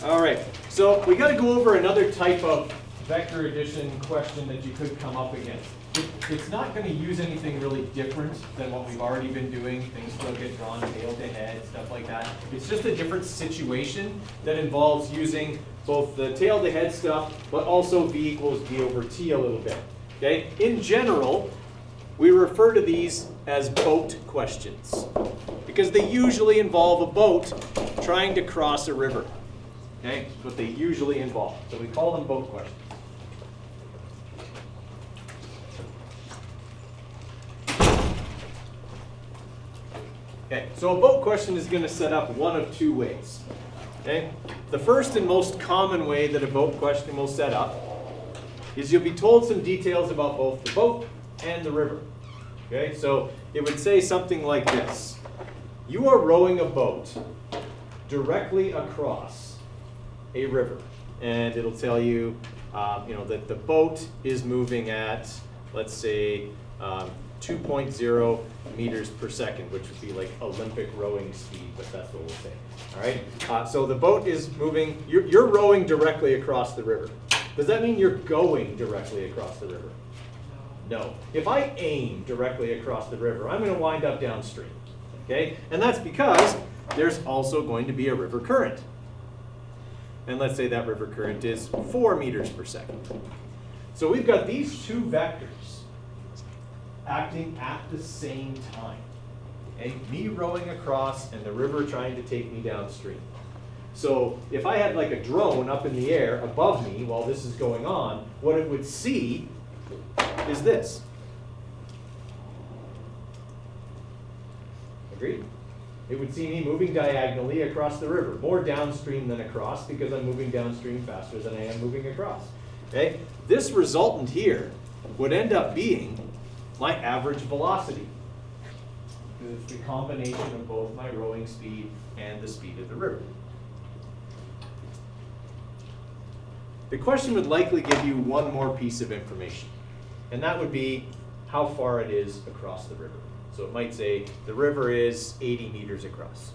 All right, so we got to go over another type of vector addition question that you could come up against. It's not going to use anything really different than what we've already been doing. Things still get drawn tail to head, stuff like that. It's just a different situation that involves using both the tail to head stuff, but also v equals d over t a little bit. Okay? In general, we refer to these as boat questions because they usually involve a boat trying to cross a river. Okay? That's what they usually involve. So we call them boat questions. Okay, so a boat question is going to set up one of two ways. Okay? The first and most common way that a boat question will set up is you'll be told some details about both the boat and the river. Okay, so it would say something like this. You are rowing a boat directly across a river. And it'll tell you, that the boat is moving at, let's say, 2.0 meters per second, which would be like Olympic rowing speed, but that's what we'll say. All right. So the boat is moving. You're rowing directly across the river. Does that mean you're going directly across the river? No. If I aim directly across the river, I'm going to wind up downstream. Okay. And that's because there's also going to be a river current. And let's say that river current is 4 meters per second. So we've got these two vectors acting at the same time. Okay? Me rowing across and the river trying to take me downstream. So if I had like a drone up in the air above me while this is going on, what it would see is this. Agreed? It would see me moving diagonally across the river, more downstream than across because I'm moving downstream faster than I am moving across. Okay? This resultant here would end up being my average velocity. It's the combination of both my rowing speed and the speed of the river. The question would likely give you one more piece of information, and that would be how far it is across the river. So it might say the river is 80 meters across.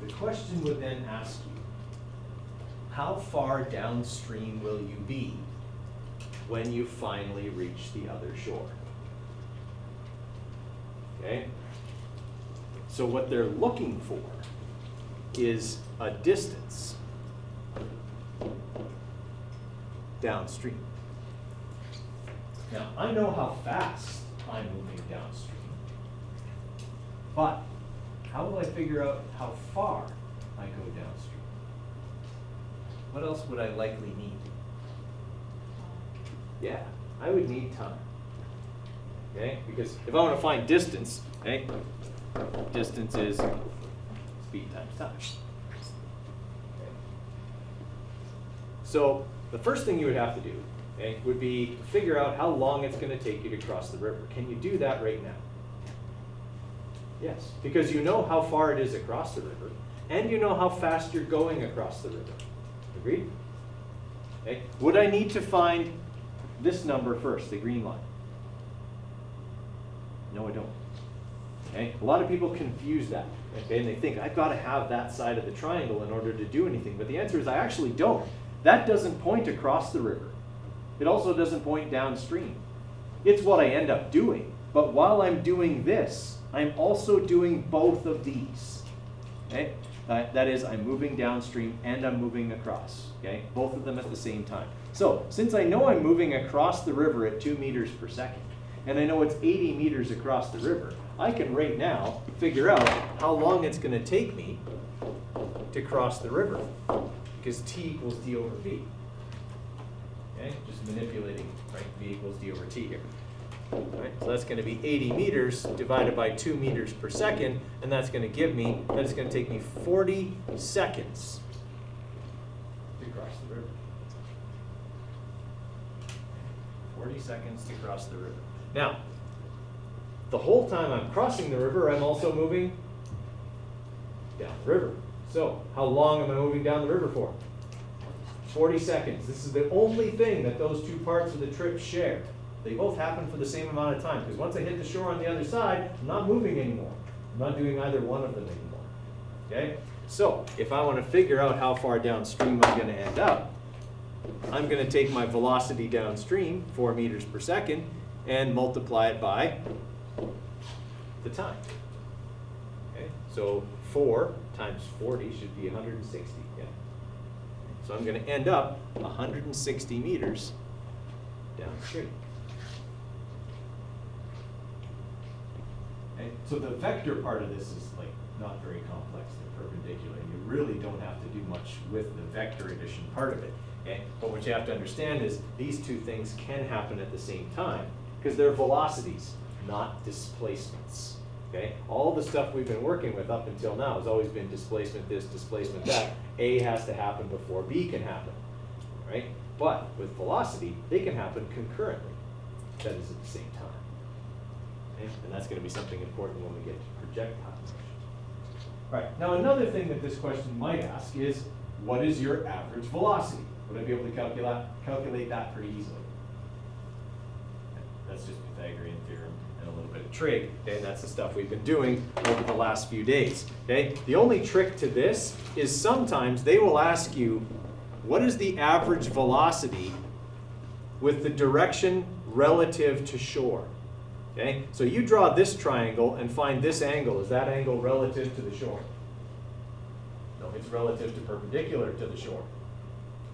The question would then ask you, how far downstream will you be when you finally reach the other shore? Okay? So what they're looking for is a distance downstream. Now, I know how fast I'm moving downstream, but how will I figure out how far I go downstream? What else would I likely need? Yeah, I would need time. Okay, because if I want to find distance, okay, distance is speed times time. Okay. So the first thing you would have to do, okay, would be figure out how long it's going to take you to cross the river. Can you do that right now? Yes, because you know how far it is across the river, and you know how fast you're going across the river. Agreed? Okay. Would I need to find this number first, the green line? No, I don't. Okay. A lot of people confuse that, okay, and they think I've got to have that side of the triangle in order to do anything. But the answer is I actually don't. That doesn't point across the river. It also doesn't point downstream. It's what I end up doing. But while I'm doing this, I'm also doing both of these. Okay? That is, I'm moving downstream and I'm moving across. Okay? Both of them at the same time. So, since I know I'm moving across the river at 2 meters per second, and I know it's 80 meters across the river, I can right now figure out how long it's going to take me to cross the river, because t equals d over v. Okay? Just manipulating, right? v equals d over t here. Right, so that's going to be 80 meters divided by 2 meters per second, and that's going to give me, that is going to take me 40 seconds to cross the river. 40 seconds to cross the river. Now, the whole time I'm crossing the river, I'm also moving down the river. So, how long am I moving down the river for? 40 seconds. This is the only thing that those two parts of the trip share. They both happen for the same amount of time, because once I hit the shore on the other side, I'm not moving anymore. I'm not doing either one of them anymore. Okay? So, if I want to figure out how far downstream I'm going to end up, I'm going to take my velocity downstream, 4 meters per second, and multiply it by the time. Okay? So 4 times 40 should be 160. Yeah. So I'm going to end up 160 meters downstream. Okay? So the vector part of this is like not very complex. They're perpendicular. You really don't have to do much with the vector addition part of it. Okay? But what you have to understand is these two things can happen at the same time because they're velocities, not displacements. Okay? All the stuff we've been working with up until now has always been displacement this, displacement that. A has to happen before B can happen. Right? But with velocity, they can happen concurrently. That is at the same time. Okay? And that's going to be something important when we get to projectile motion. All right. Now another thing that this question might ask is, what is your average velocity? Would I be able to calculate that pretty easily? That's just Pythagorean theorem and a little bit of trig, okay? And that's the stuff we've been doing over the last few days, okay? The only trick to this is sometimes they will ask you, what is the average velocity with the direction relative to shore? Okay? So you draw this triangle and find this angle. Is that angle relative to the shore? No, it's relative to perpendicular to the shore,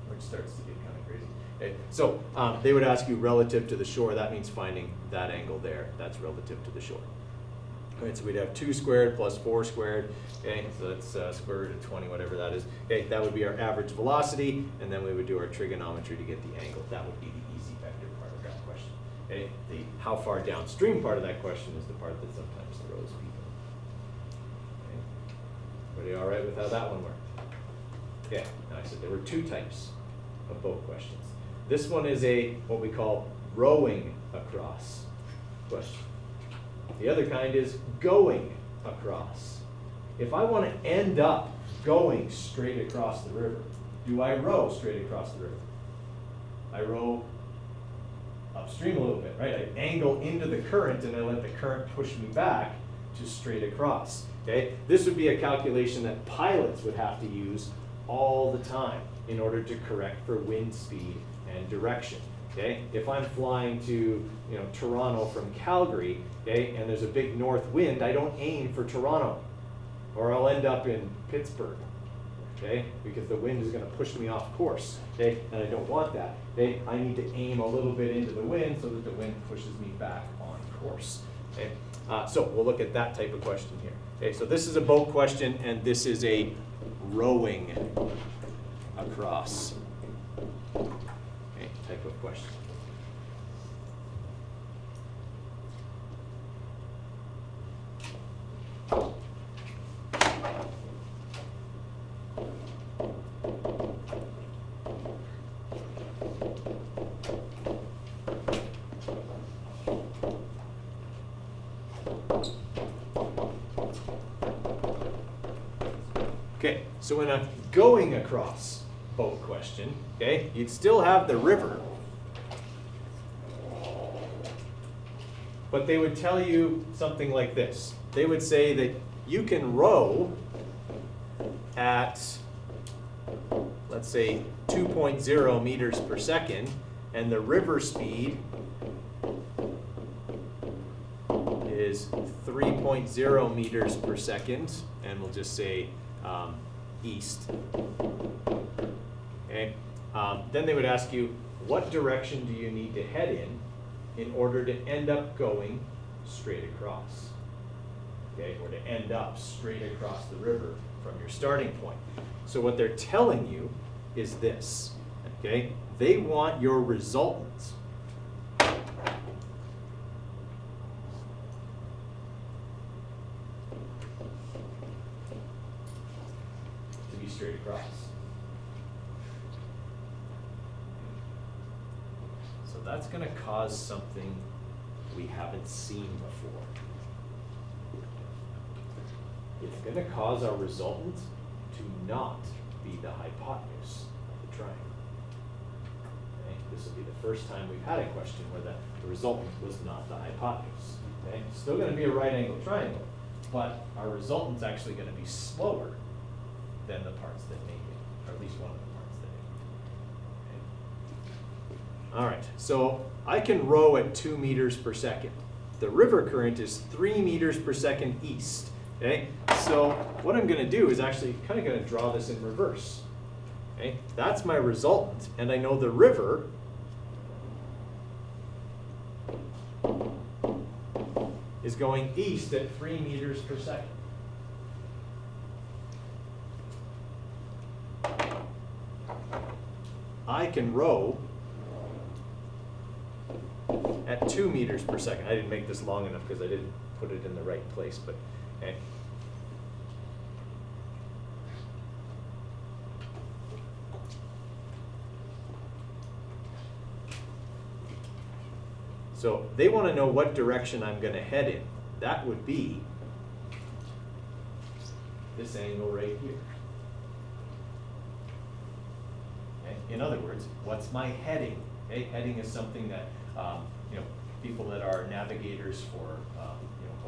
which starts to get kind of crazy. Okay? So they would ask you relative to the shore. That means finding that angle there. That's relative to the shore. All right, so we'd have 2 squared plus 4 squared. Okay, so that's square root of 20, whatever that is. Okay, that would be our average velocity, and then we would do our trigonometry to get the angle. That would be the easy vector part of that question. Okay, the how far downstream part of that question is the part that sometimes throws people. Okay. Everybody all right with how that one worked? Okay, now I said there were 2 types of boat questions. This one is a what we call rowing across question. The other kind is going across. If I want to end up going straight across the river, do I row straight across the river? I row upstream a little bit, right? I angle into the current and I let the current push me back to straight across. Okay? This would be a calculation that pilots would have to use all the time in order to correct for wind speed and direction. Okay? If I'm flying to Toronto from Calgary, okay, and there's a big north wind, I don't aim for Toronto, or I'll end up in Pittsburgh, okay, because the wind is going to push me off course, okay, and I don't want that. Okay? I need to aim a little bit into the wind so that the wind pushes me back on course. Okay? So we'll look at that type of question here. Okay, so this is a boat question, and this is a rowing across type of question. Okay, so in a going across boat question, okay, you'd still have the river, but they would tell you something like this. They would say that you can row at, let's say, 2.0 meters per second, and the river speed is 3.0 meters per second, and we'll just say east. Okay. Then they would ask you, what direction do you need to head in order to end up going straight across? Okay, or to end up straight across the river from your starting point. So what they're telling you is this. Okay, they want your resultant to be straight across. So that's going to cause something we haven't seen before. It's going to cause our resultant to not be the hypotenuse of the triangle. Okay? this will be the first time we've had a question where the resultant was not the hypotenuse. Okay? Still going to be a right angle triangle, but our resultant's actually going to be slower than the parts that make it, or at least one of the parts that make it. Okay? All right, so I can row at 2 meters per second. The river current is 3 meters per second east. Okay, so what I'm going to do is actually kind of going to draw this in reverse. Okay, that's my resultant, and I know the river is going east at 3 meters per second. I can row at 2 meters per second. I didn't make this long enough because I didn't put it in the right place, but okay. So they want to know what direction I'm going to head in. That would be this angle right here. Okay? In other words, what's my heading? Okay? Heading is something that people that are navigators for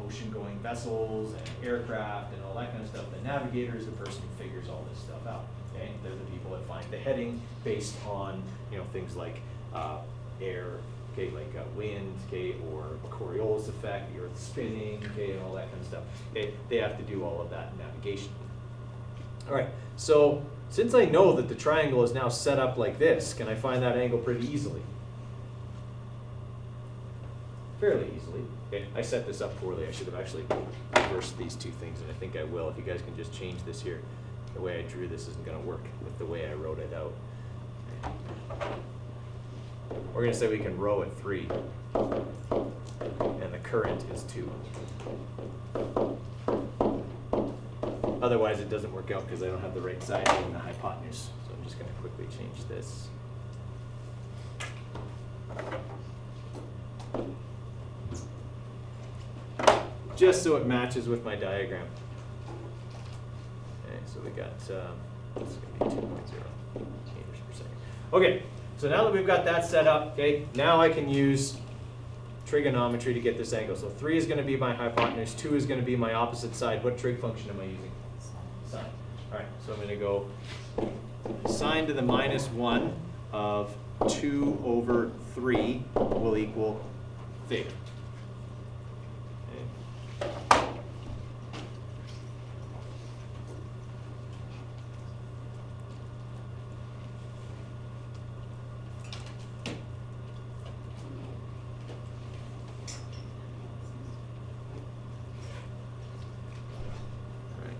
ocean-going vessels and aircraft and all that kind of stuff. The navigator is the person who figures all this stuff out. Okay? They're the people that find the heading based on things like air, okay, like wind, okay, or Coriolis effect, the Earth spinning, okay, and all that kind of stuff. Okay? They have to do all of that in navigation. All right, so since I know that the triangle is now set up like this, can I find that angle pretty easily? Fairly easily. Okay, I set this up poorly. I should have actually reversed these two things, and I think I will. If you guys can just change this here. The way I drew this isn't going to work with the way I wrote it out. We're going to say we can row at 3, and the current is 2. Otherwise, it doesn't work out because I don't have the right side in the hypotenuse. So I'm just going to quickly change this. Just so it matches with my diagram. Okay, so we got, this is going to be 2.0 meters per second. Okay, so now that we've got that set up, okay, now I can use trigonometry to get this angle. So 3 is going to be my hypotenuse, 2 is going to be my opposite side. What trig function am I using? Sine. All right, so I'm going to go sine to the -1 of 2 over 3 will equal theta.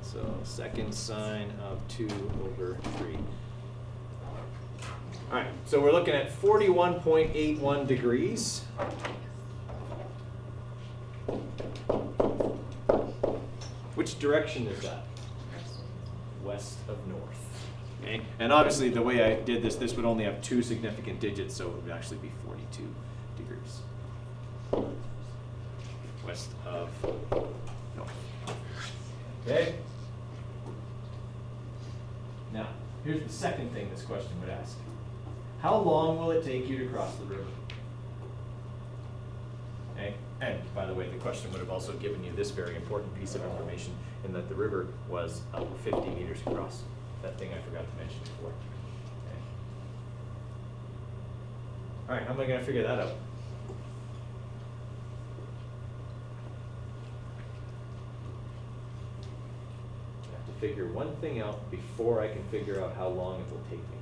So second sine of 2 over 3. All right, so we're looking at 41.81 degrees. Which direction is that? West of north. Okay, and obviously the way I did this would only have 2 significant digits, so it would actually be 42 degrees. West of north. Okay? Now, here's the second thing this question would ask. How long will it take you to cross the river? Okay? And by the way, the question would have also given you this very important piece of information in that the river was 50 meters across. That thing I forgot to mention before. Okay. All right, how am I going to figure that out? Figure one thing out before I can figure out how long it will take me.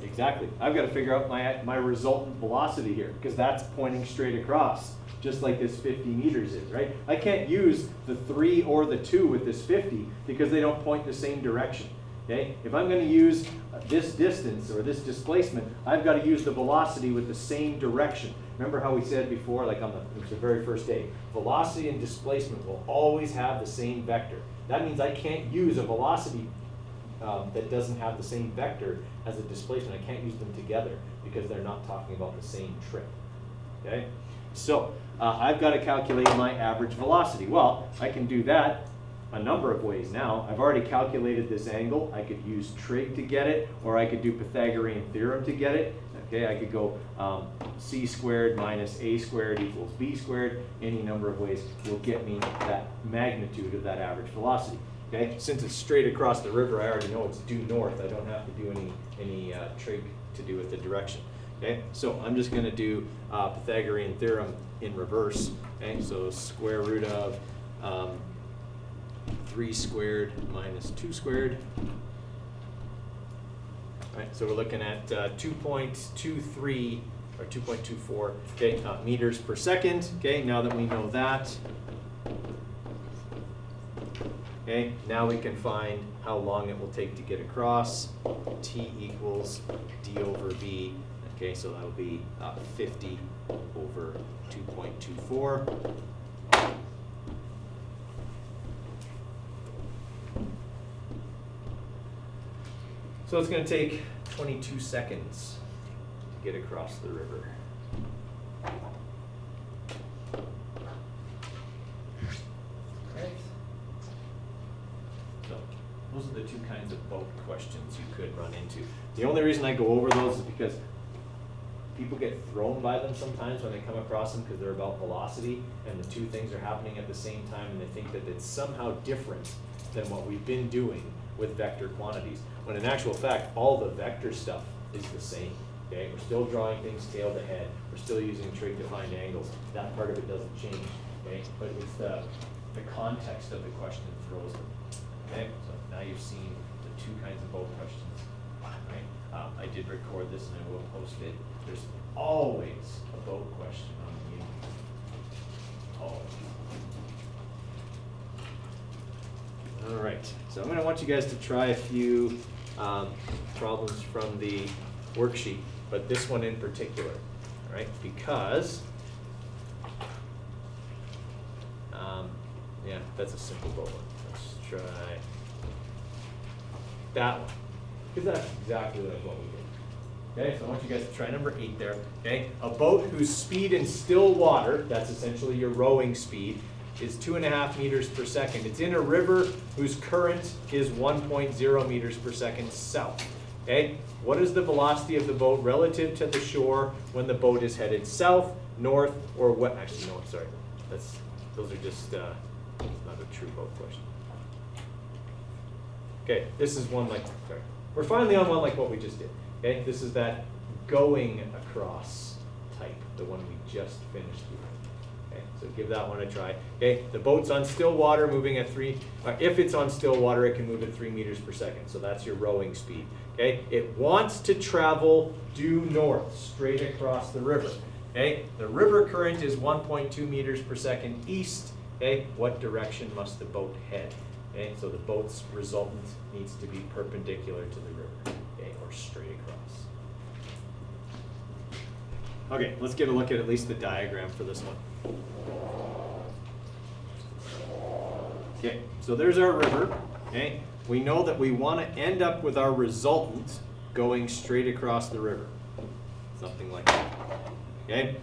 Exactly. I've got to figure out my resultant velocity here because that's pointing straight across, just like this 50 meters is, right? I can't use the 3 or the 2 with this 50 because they don't point the same direction. Okay? If I'm going to use this distance or this displacement, I've got to use the velocity with the same direction. Remember how we said before, like it was the very first day, velocity and displacement will always have the same vector. That means I can't use a velocity that doesn't have the same vector as a displacement. I can't use them together because they're not talking about the same trip. Okay? So I've got to calculate my average velocity. Well, I can do that a number of ways now. I've already calculated this angle. I could use trig to get it, or I could do Pythagorean theorem to get it. Okay, I could go c squared minus a squared equals b squared. Any number of ways will get me that magnitude of that average velocity. Okay, since it's straight across the river, I already know it's due north. I don't have to do any trig to do with the direction. Okay, so I'm just going to do Pythagorean theorem in reverse. Okay, so square root of 3 squared minus 2 squared. All right, so we're looking at 2.23 or 2.24 okay, meters per second. Okay, now that we know that, okay, now we can find how long it will take to get across. T equals d over v. Okay, so that'll be 50 over 2.24. So it's going to take 22 seconds to get across the river. Right. So those are the two kinds of boat questions you could run into. The only reason I go over those is because people get thrown by them sometimes when they come across them because they're about velocity and the two things are happening at the same time, and they think that it's somehow different than what we've been doing with vector quantities, when in actual fact all the vector stuff is the same. Okay, we're still drawing things tail to head, we're still using trig to find angles. That part of it doesn't change. Okay, but it's the context of the question that throws them. Okay, so now you've seen the two kinds of boat questions. Right? I did record this and I will post it. There's always a boat question on the unit. Always. All right, so I'm going to want you guys to try a few problems from the worksheet, but this one in particular, all right? Because, yeah, that's a simple boat one. Let's try that one, because that's exactly what we did. Okay, so I want you guys to try number 8 there. Okay, a boat whose speed in still water, that's essentially your rowing speed, is 2.5 meters per second. It's in a river whose current is 1.0 meters per second south. Okay, what is the velocity of the boat relative to the shore when the boat is headed south, north, or west? Actually, no, sorry. Those are just not a true boat question. Okay, this is one like, sorry. We're finally on one like what we just did. Okay, this is that going across type, the one we just finished with. Okay, so give that one a try. Okay, the boat's on still water, moving at if it's on still water, it can move at 3 meters per second. So that's your rowing speed. Okay, it wants to travel due north, straight across the river. Okay, the river current is 1.2 meters per second east. Okay, what direction must the boat head? Okay, so the boat's resultant needs to be perpendicular to the river, okay, or straight across. Okay, let's get a look at least the diagram for this one. Okay, so there's our river. Okay, we know that we want to end up with our resultant going straight across the river, something like that. Okay,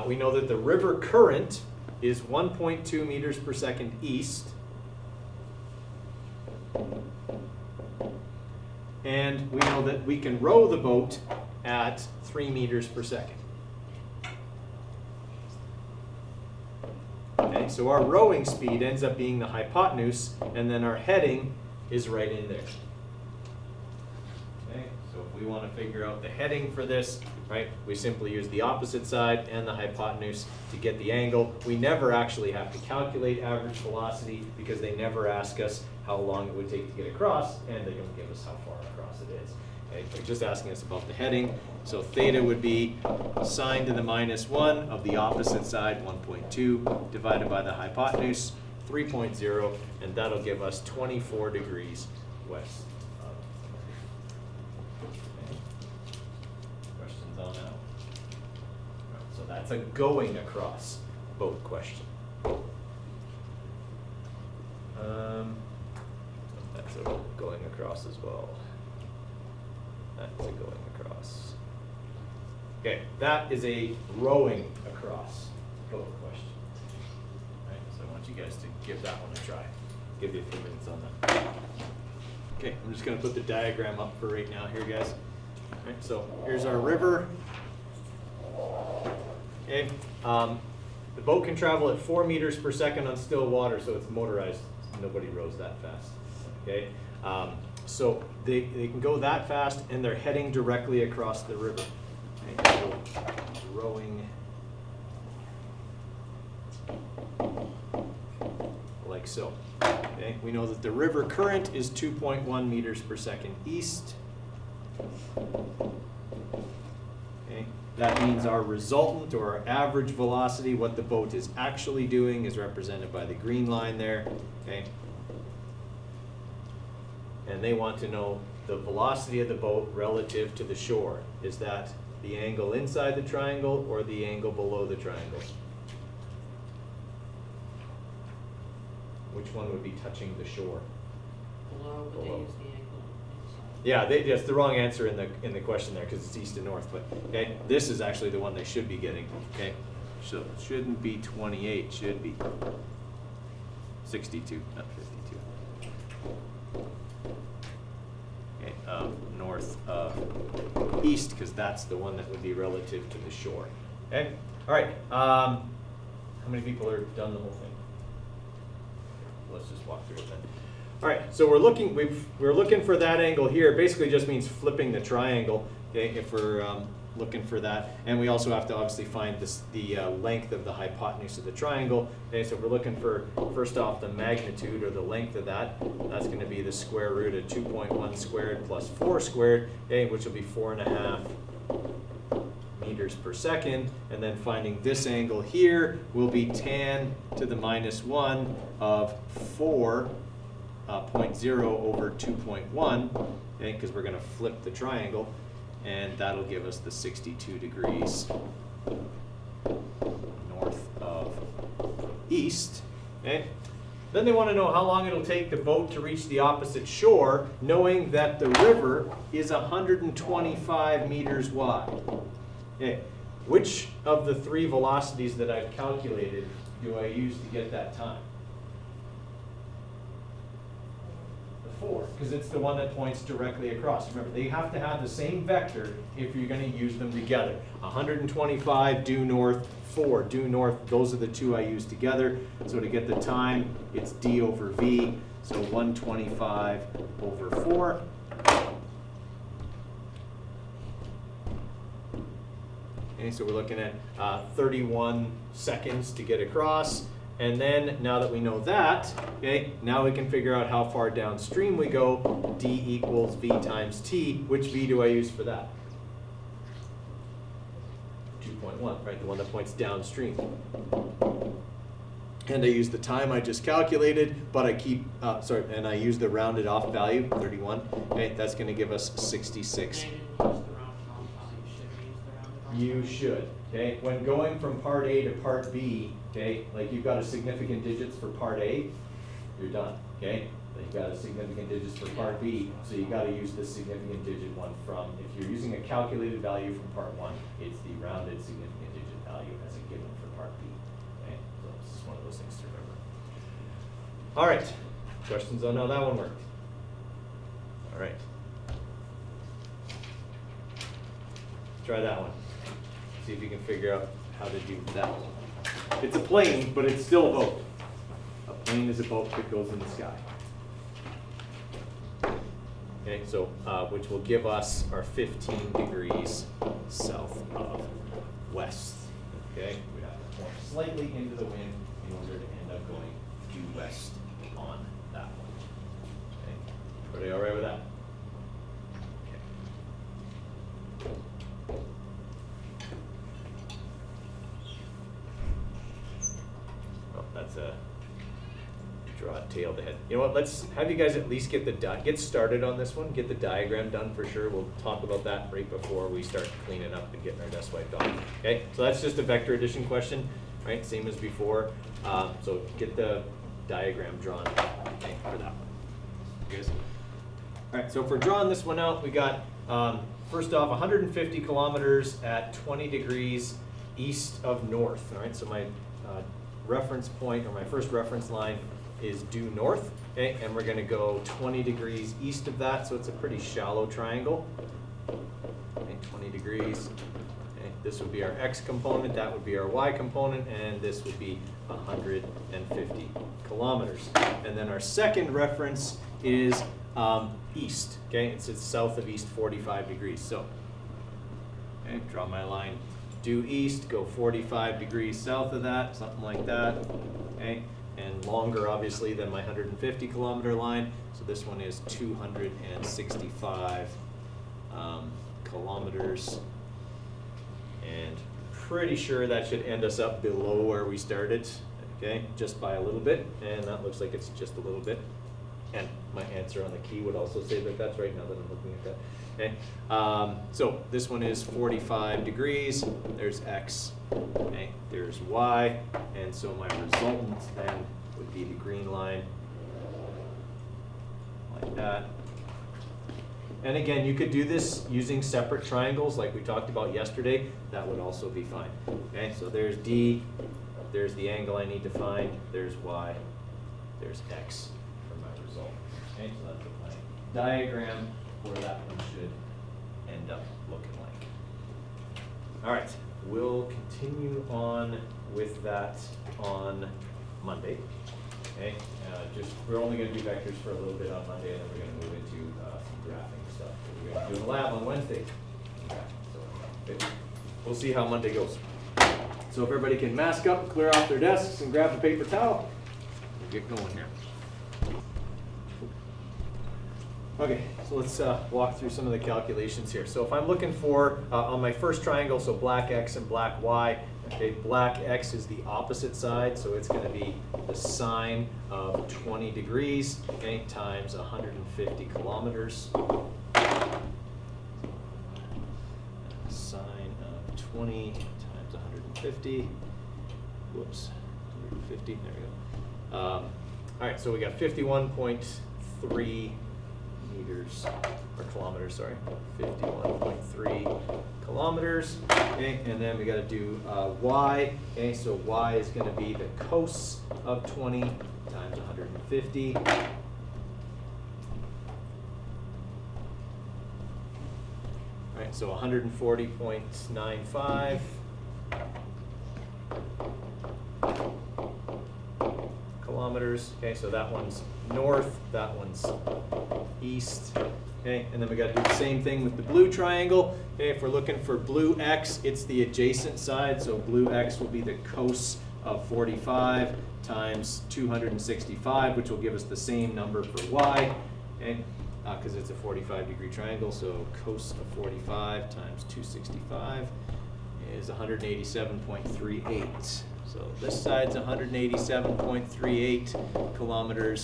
we know that the river current is 1.2 meters per second east, and we know that we can row the boat at 3 meters per second. Okay, so our rowing speed ends up being the hypotenuse, and then our heading is right in there. Okay, so if we want to figure out the heading for this, right, we simply use the opposite side and the hypotenuse to get the angle. We never actually have to calculate average velocity because they never ask us how long it would take to get across, and they don't give us how far across it is. Okay, they're just asking us about the heading. So theta would be sine to the -1 of the opposite side, 1.2, divided by the hypotenuse, 3.0, and that'll give us 24 degrees west. Okay. Questions on that? Right, so that's a going across boat question. That's a going across as well. That's a going across. Okay, that is a rowing across boat question. Right, so I want you guys to give that one a try. give you a few minutes on that. Okay, I'm just going to put the diagram up for right now here, guys. All right, so here's our river. Okay, the boat can travel at 4 meters per second on still water, so it's motorized. Nobody rows that fast. Okay, so they can go that fast, and they're heading directly across the river. Okay, so rowing like so. Okay, we know that the river current is 2.1 meters per second east. Okay, that means our resultant or our average velocity, what the boat is actually doing, is represented by the green line there. Okay, and they want to know the velocity of the boat relative to the shore. Is that the angle inside the triangle or the angle below the triangle? Which one would be touching the shore? Below, but they use the angle inside. Yeah, that's the wrong answer in the question there because it's east and north. But okay, this is actually the one they should be getting. Okay, so it shouldn't be 28, should be 62, not 52. Okay, north of east, because that's the one that would be relative to the shore. Okay, all right. How many people are done the whole thing? Let's just walk through it then. All right, so we're looking for that angle here. Basically, just means flipping the triangle. Okay, if we're looking for that, and we also have to obviously find the length of the hypotenuse of the triangle. Okay, so we're looking for, first off, the magnitude or the length of that. That's going to be the square root of 2.1 squared plus 4 squared, okay, which will be 4.5 meters per second. And then finding this angle here will be tan to the minus 1 of 4.0 over 2.1, okay, because we're going to flip the triangle. And that'll give us the 62 degrees north of east. Okay? Then they want to know how long it'll take the boat to reach the opposite shore, knowing that the river is 125 meters wide. Okay. Which of the 3 velocities that I've calculated do I use to get that time? 4, because it's the one that points directly across. Remember, they have to have the same vector if you're going to use them together. 125 due north, 4 due north, those are the 2 I use together. So to get the time, it's d over v, so 125 over 4. Okay, so we're looking at 31 seconds to get across. And then, now that we know that, okay, now we can figure out how far downstream we go. D equals V times T. Which V do I use for that? 2.1, right? The one that points downstream. And I use the time I just calculated, but I keep, and I use the rounded off value, 31. Okay, that's going to give us 66. You should. Okay, when going from part A to part B, okay, like you've got a significant digits for part A, you're done. Okay, you've got a significant digits for part B, so you got to use the significant digit one from. If you're using a calculated value from part 1, it's the rounded significant digit value as a given for part B. Okay, so this is one of those things to remember. All right, questions on how that one worked? All right, try that one. See if you can figure out how to do that one. It's a plane, but it's still a boat. A plane is a boat that goes in the sky. Okay, so which will give us our 15 degrees south of west. Okay, we have to point slightly into the wind in order to end up going due west on that one. Okay, everybody all right with that? That's a draw a tail to head. You know what? Let's have you guys at least get started on this one. Get the diagram done for sure. We'll talk about that right before we start cleaning up and getting our dust wiped off. Okay. So that's just a vector addition question, right? Same as before. So get the diagram drawn, okay, for that one. You guys. All right. So if we're drawing this one out, we got first off 150 kilometers at 20 degrees east of north. All right. So my reference point, or my first reference line, is due north. Okay, and we're gonna go 20 degrees east of that, so it's a pretty shallow triangle. Okay, 20 degrees. Okay, this would be our x component, that would be our y component, and this would be 150 kilometers. And then our second reference is east. Okay, it's south of east 45 degrees. So, okay, draw my line due east, go 45 degrees south of that, something like that. Okay, and longer obviously than my 150 kilometer line. So this one is 265 kilometers. And pretty sure that should end us up below where we started, okay, just by a little bit, and that looks like it's just a little bit. And my answer on the key would also say that that's right now that I'm looking at that. Okay, so this one is 45 degrees, there's x, okay, there's y, and so my resultant then would be the green line, like that. And again, you could do this using separate triangles like we talked about yesterday. That would also be fine. Okay, so there's D, there's the angle I need to find, there's Y, there's X for my result. Okay, so that's what my diagram for that one should end up looking like. All right, we'll continue on with that on Monday. Okay, we're only going to do vectors for a little bit on Monday, and then we're going to move into some graphing stuff. We're going to do in the lab on Wednesday. So, we'll see how Monday goes. So if everybody can mask up, clear off their desks, and grab a paper towel, we'll get going here. Okay, so let's walk through some of the calculations here. So if I'm looking for, on my first triangle, so black X and black Y, okay, black X is the opposite side, so it's going to be the sine of 20 degrees, okay, times 150 kilometers. Sine of 20 times 150. Whoops, 150, there we go. All right, so we got 51.3 meters, or kilometers, sorry, 51.3 kilometers, okay, and then we got to do y, okay, so y is going to be the cos of 20 times 150. All right, so 140.95 kilometers, okay, so that one's north, that one's east, okay, and then we got to do the same thing with the blue triangle. Okay, if we're looking for blue X, it's the adjacent side, so blue X will be the cos of 45 times 265, which will give us the same number for Y, okay, because it's a 45-degree triangle, so cos of 45 times 265 is 187.38. So this side's 187.38 kilometers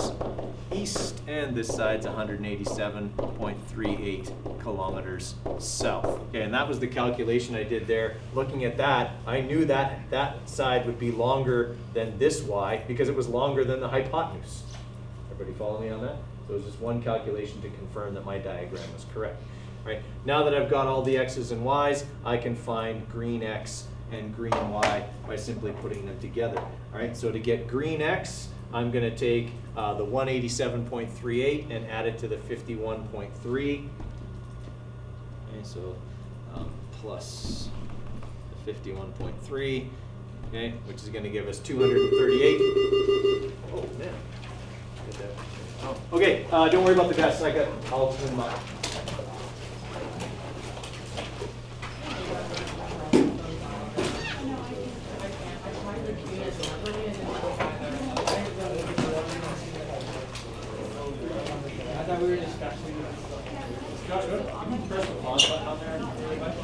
east, and this side's 187.38 kilometers south. Okay, and that was the calculation I did there. Looking at that, I knew that that side would be longer than this Y because it was longer than the hypotenuse. Everybody follow me on that? So it was just one calculation to confirm that my diagram was correct. All right, now that I've got all the X's and Y's, I can find green X and green Y by simply putting them together. All right, so to get green X, I'm going to take the 187.38 and add it to the 51.3. Okay, so plus the 51.3, okay, which is going to give us 238. Oh man, get that. Oh, okay, don't worry about the desks. I'll clean them up. We were discussing. Josh, press the pause button on there really quick.